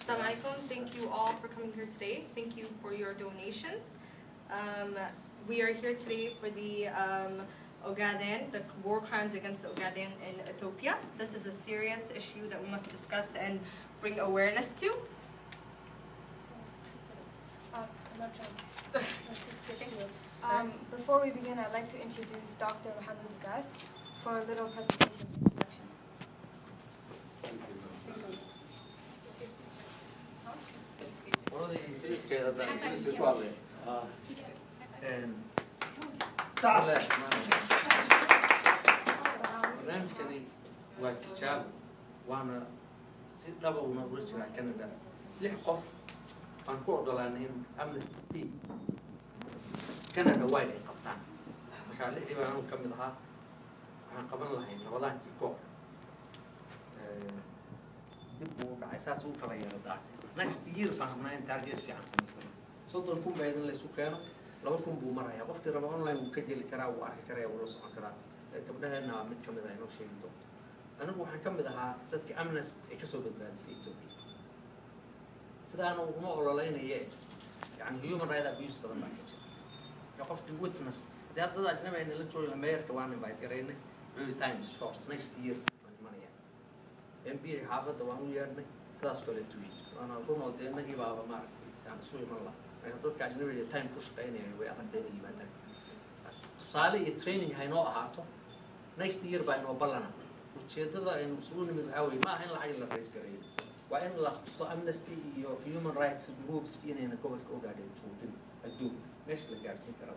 Assalamu alaikum. Thank you all for coming here today. Thank you for your donations. We are here today for the ogaadeeniya, the war crimes against ogaadeeniya in Ethiopia. This is a serious issue that we must discuss and bring awareness to. Before we begin, I'd like to introduce Dr. Mohammed Gas for a little presentation introduction. barnaamijkani waa tijaabo waana si dhaba una ula jiraa Canada 6 qof aan ku ogolaanay in amnesty Canada way qabtaan marka lixdii baan ka mid ahaa waxaan qaban lahayn labadaankii koox dib u dhacay saas uu kala yeelay next year fahmnaa in target fiican sameysano soddon kun baa idin la isu keeno 2,000 buu marayaa qofkii raba online uu ka geli karaa uu arki karaa uu la socon karaa gabdhaheena mid ka mid ah inoo sheegi doonto anigu waxaan ka mid ahaa dadkii amnesty ay ka soo badbaadisay Ethiopia sidaan uma ololaynayay yani human rights abuse badan baa ka jira ya qofkii witness dad ajnabi ah la joogo meerka waan invite gareynay really time is short next year waan imanaya MBA xaafadda waan u yeernay sidaas kale tuuyi waana runoo deennagii baaba maaragtay yani soo iman lahaa dadka ajnabiga time ku shaqeynaya way aqaseen yimaadaan tusaale iyo training haynoo ahaato next year baa inoo ballana ujeedada aynu isugu nimid waxaa weeye ma aha in lacag la rays gareeyo waa in la xuso amnesty iyo human rights groups inayna gobolka ogaadeen joogin adduun meesha la gaarsiin kara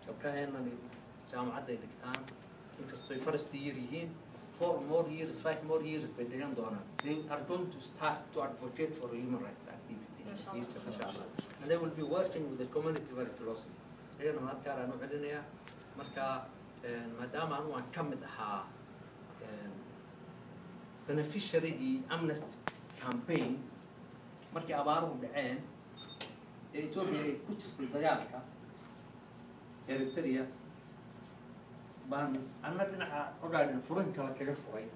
gabdhaheenani jaamacadday dhigtaan inkastoy first year yihiin 4 more years 5 more years bay dhigan doonaan they are going to start to advocate for human rights activity in the future inshallah and they will be working with the community very closely ayana halkaan aanu celinayaa marka maadaama anu aan ka mid ahaa beneficiary amnesty campaign markii abaaruhu dhaceen ee Ethiopia ay ku jirtay dagaalka Eritrea baan anna dhinaca ogaadin furan kala kaga furay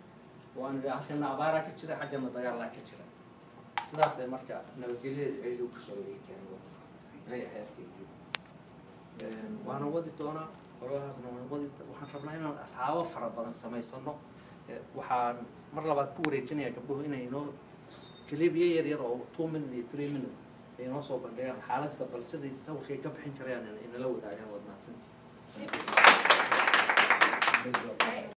waan halkan abaara ka jira xagga dagaal ka jira sidaas ay marka nabadgelyada ay u kasoo leeyeen ay xeerkii waana wadi doona qolahaasna waan wadi waxaan rabnaa inaan asxaabo fara badan sameysano waxaan mar labaad ku wareejinayaa gabdhuhu inay inoo kalibiye yar oo 2 minutes iyo 3 minutes ay inoo soo bandhigaan xaaladda bal sidii sawirkay ka bixin karayaan in la wadaagaan wad mahadsantii